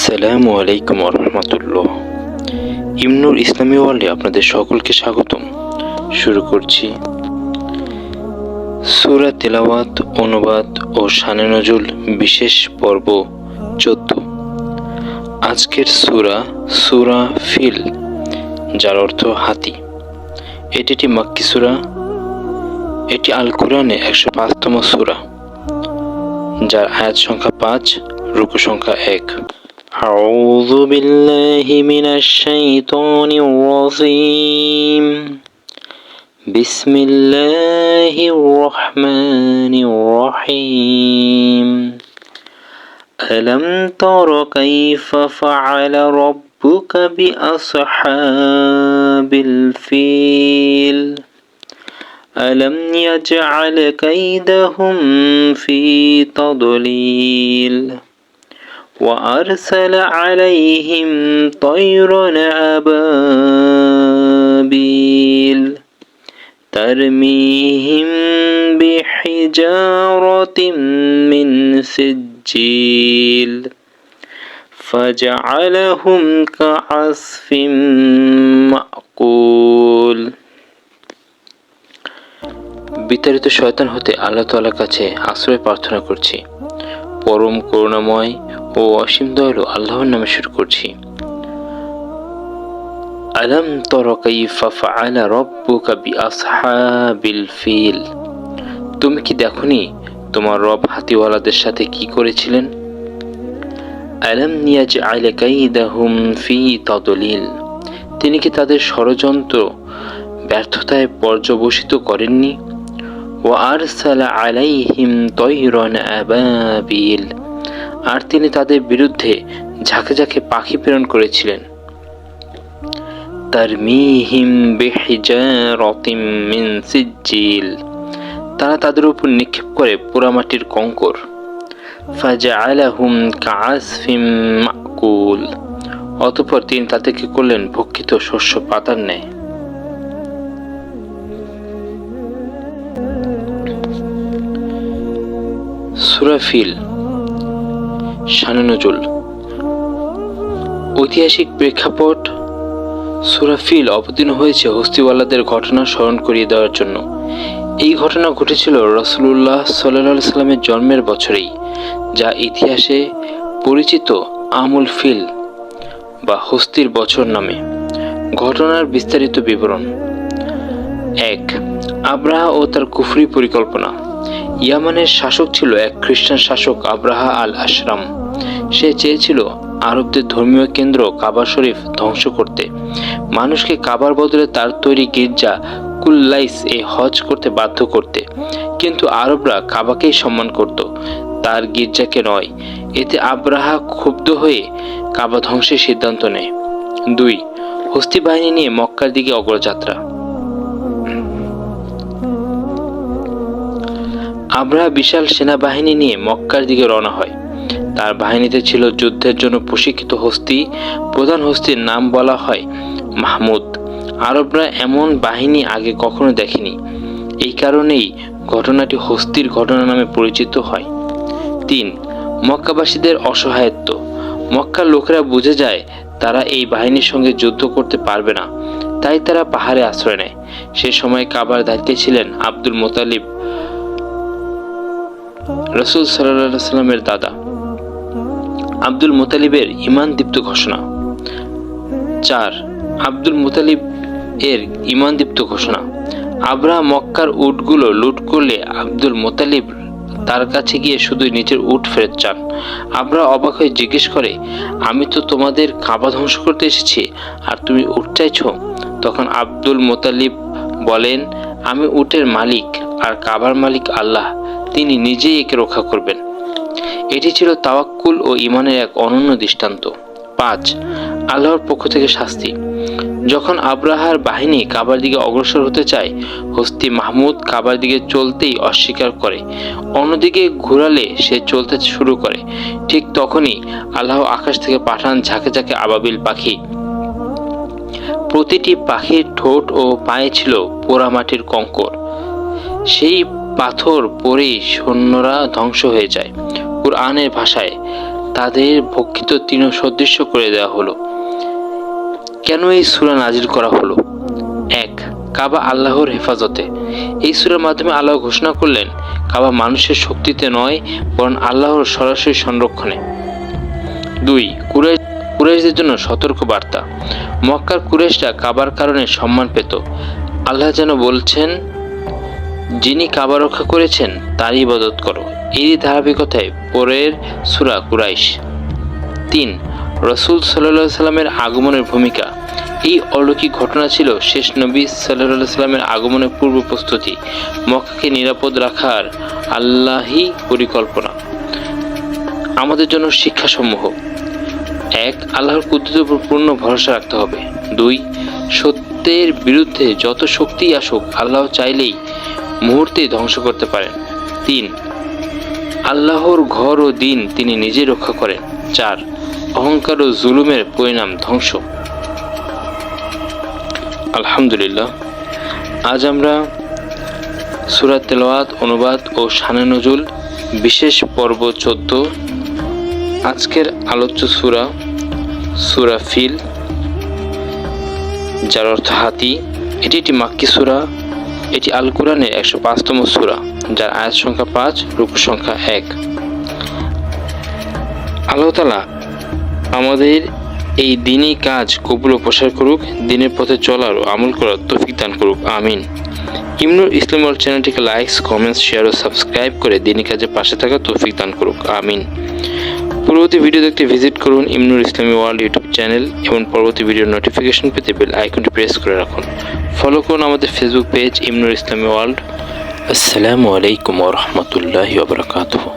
আসসালামু আলাইকুম রহমতুল্লাহ। ইমনুর ইসলামী ওয়ার্ল্ডে আপনাদের সকলকে স্বাগতম। শুরু করছি সূরা তেলাওয়াত, অনুবাদ ও শানে নজুল বিশেষ পর্ব 14। আজকের সূরা ফিল, যার অর্থ হাতি। এটি একটি মাক্কি সূরা। এটি আল কুরআনে 105তম সূরা, যার আয়াত সংখ্যা 5, রুকু সংখ্যা 1। أعوذ بالله من الشيطان الرجيم. بسم الله الرحمن الرحيم. ألم تر كيف فعل ربك بأصحاب الفيل ألم يجعل كيدهم في تضليل وأرسل عليهم طيرا أبابيل ترميهم بحجارة من سجيل فجعلهم كعصف مأكول. বিতাড়িত শয়তান হতে আল্লাহ তাআলার কাছে আশ্রয় প্রার্থনা করছি। পরম করুণাময় ও অসীম দয়ালু আল্লাহর নামে শুরু করছি। আলাম তারা কাইফা ফাআলা রাব্বুকা বিআসহাবিল ফিল। তুমি কি দেখোনি তোমার রব হাতিওয়ালাদের সাথে কি করেছিলেন? আলাম ইয়াজআল কাইদাহুম ফি তাদলিল। তিনি কি তাদের ষড়যন্ত্র ব্যর্থতায় পর্যবসিত করেননি? ওয়া আরসালা আলাইহিম তায়রান আবাবিল। আর তিনি তাদের বিরুদ্ধে ঝাঁকে ঝাঁকে পাখি প্রেরণ করেছিলেন। তারমিহিম বিহিজারাতিম মিন সিজ্জিল। তারা তাদের উপর নিক্ষেপ করে পোড়ামাটির কঙ্কর। ফাজআলাহুম কাআসফিম মাকুল। অতঃপর তিনি তাদেরকে করলেন ভক্ষিত শস্য পাতার ন্যায়। সূরা ফিল, শানে নজুল। ঐতিহাসিক প্রেক্ষাপট: সূরা ফিল অবতীর্ণ হয়েছে হস্তিওয়ালাদের ঘটনা স্মরণ করিয়ে দেওয়ার জন্য। এই ঘটনা ঘটেছিল রাসূলুল্লাহ সাল্লাল্লাহু আলাইহি সাল্লামের জন্মের বছরেই, যা ইতিহাসে পরিচিত আমুল ফিল বা হস্তির বছর নামে। ঘটনার বিস্তারিত বিবরণ: 1. আব্রাহা ও তার কুফরি পরিকল্পনা। ইয়ামানের শাসক ছিল এক খ্রিস্টান শাসক আব্রাহা আল আশরাম। সে চেয়েছিল আরবদের ধর্মীয় কেন্দ্র কাবা শরীফ ধ্বংস করতে, মানুষকে কাবার বদলে তার তৈরি গির্জা কুল্লাইস এ হজ করতে বাধ্য করতে। কিন্তু আরবরা কাবাকেই সম্মান করত, তার গির্জাকে নয়। এতে আব্রাহা ক্ষুব্ধ হয়ে কাবা ধ্বংসের সিদ্ধান্ত নেয়। 2. হস্তি বাহিনী নিয়ে মক্কার দিকে অগ্রযাত্রা। আব্রাহা বিশাল সেনাবাহিনী নিয়ে মক্কার দিকে রওনা হয়। তার বাহিনীতে ছিল যুদ্ধের জন্য প্রশিক্ষিত হস্তি। প্রধান হস্তির নাম বলা হয় মাহমুদ। আরবরা এমন বাহিনী আগে কখনো দেখেনি। এই কারণেই ঘটনাটি হস্তির ঘটনা নামে পরিচিত হয়। 3. মক্কাবাসীদের অসহায়ত্ব। মক্কার লোকেরা বুঝে যায় তারা এই বাহিনীর সঙ্গে যুদ্ধ করতে পারবে না, তাই তারা পাহাড়ে আশ্রয় নেয়। সে সময় কাবার দায়িত্বে ছিলেন আব্দুল মুতালিব, রাসূল সাল্লাল্লাহু আলাইহি সাল্লামের দাদা। আব্দুল মুতালিবের ঈমানদীপ্ত ঘোষণা। 4. আব্দুল মুতালিব এর ঈমানদীপ্ত ঘোষণা। আব্রাহা মক্কার উটগুলো লুট করলে আব্দুল মুতালিব তার কাছে গিয়ে শুধু নিজের উট ফেরত চান। আব্রাহা অবাক হয়ে জিজ্ঞেস করে, আমি তো তোমাদের কাবা ধ্বংস করতে এসেছি, আর তুমি উট চাইছ? তখন আব্দুল মুতালিব বলেন, আমি উটের মালিক, আর কাবার মালিক আল্লাহ, তিনি নিজেই একে রক্ষা করবেন। এটি ছিল তাওয়াক্কুল ও ঈমানের এক অনন্য দৃষ্টান্ত। 5. আল্লাহর পক্ষ থেকে শাস্তি। যখন আব্রাহার বাহিনী কাবার দিকে অগ্রসর হতে চায়, হস্তি মাহমুদ কাবার দিকে চলতেই অস্বীকার করে। অন্যদিকে ঘোরালে সে চলতে শুরু করে। ঠিক তখনই আল্লাহ আকাশ থেকে পাঠান ঝাঁকে ঝাঁকে আবাবিল পাখি। প্রতিটি পাখির ঠোঁট ও পায়ে ছিল পোড়ামাটির কঙ্কর। সেই পাথর পরেই সৈন্যরা ধ্বংস হয়ে যায়। কুরআনের ভাষায় তাদের ভক্ষিত তৃণ সদৃশ্য করে দেওয়া হলো। কেন এই সূরা নাজিল করা হলো? 1. কাবা আল্লাহর হেফাজতে। এই সূরার মাধ্যমে আল্লাহ ঘোষণা করলেন কাবা মানুষের শক্তিতে নয়, বরং আল্লাহর সরাসরি সংরক্ষণে। 2. কুরাইশদের জন্য সতর্ক বার্তা। মক্কার কুরাইশরা কাবার কারণে সম্মান পেত। আল্লাহ যেন বলছেন, যিনি কাবা রক্ষা করেছেন তারই ইবাদত করো। এরই ধারাবাহিকতায় পরের সূরা কুরাইশ। 3. রাসূল সাল্লাল্লাহু আলাইহি সাল্লামের আগমনের ভূমিকা। এই অলৌকিক ঘটনা ছিল শেষ নবী সাল্লাল্লাহু আলাইহি সাল্লামের আগমনের পূর্ব প্রস্তুতি, মক্কাকে নিরাপদ রাখার আল্লাহই পরিকল্পনা। আমাদের জন্য শিক্ষাসমূহ। 1. আল্লাহর কুদরতের উপর পূর্ণ ভরসা রাখতে হবে। 2. সত্যের বিরুদ্ধে যত শক্তিই আসুক আল্লাহ চাইলেই মুহূর্তেই ধ্বংস করতে পারেন। 3. আল্লাহর ঘর ও দিন তিনি নিজে রক্ষা করেন। 4. অহংকার ও জুলুমের পরিণাম ধ্বংস। আলহামদুলিল্লাহ, আজ আমরা সূরা তেলাওয়াত, অনুবাদ ও শানে নজুল বিশেষ পর্ব 14 আজকের আলোচ্য সূরা ফিল, যার অর্থ হাতি। এটি একটি মাক্কি সূরা। এটি আল কোরআনের 105তম সূরা, যার আয়াত সংখ্যা 5, রুকু সংখ্যা 1। আল্লাহ তাআলা আমাদের এই দিনই কাজ কবুল ও প্রসার করুক, দিনের পথে চলার ও আমল করার তৌফিক দান করুক, আমিন। ইমনুর ইসলামী ওয়ার্ল্ড চ্যানেলটিকে লাইক, কমেন্টস, শেয়ার ও সাবস্ক্রাইব করে দিনই কাজে পাশে থাকা তৌফিক দান করুক, আমিন। পরবর্তী ভিডিও দেখতে ভিজিট করুন ইমনুর ইসলামী ওয়ার্ল্ড ইউটিউব চ্যানেল এবং পরবর্তী ভিডিওর নোটিফিকেশন পেতে বেল আইকনটি প্রেস করে রাখুন। ফলো করুন আমাদের ফেসবুক পেজ ইমনুর ইসলামী ওয়ার্ল্ড। আসসালামু আলাইকুম ওয়া রাহমাতুল্লাহি ওয়া বারাকাতুহু।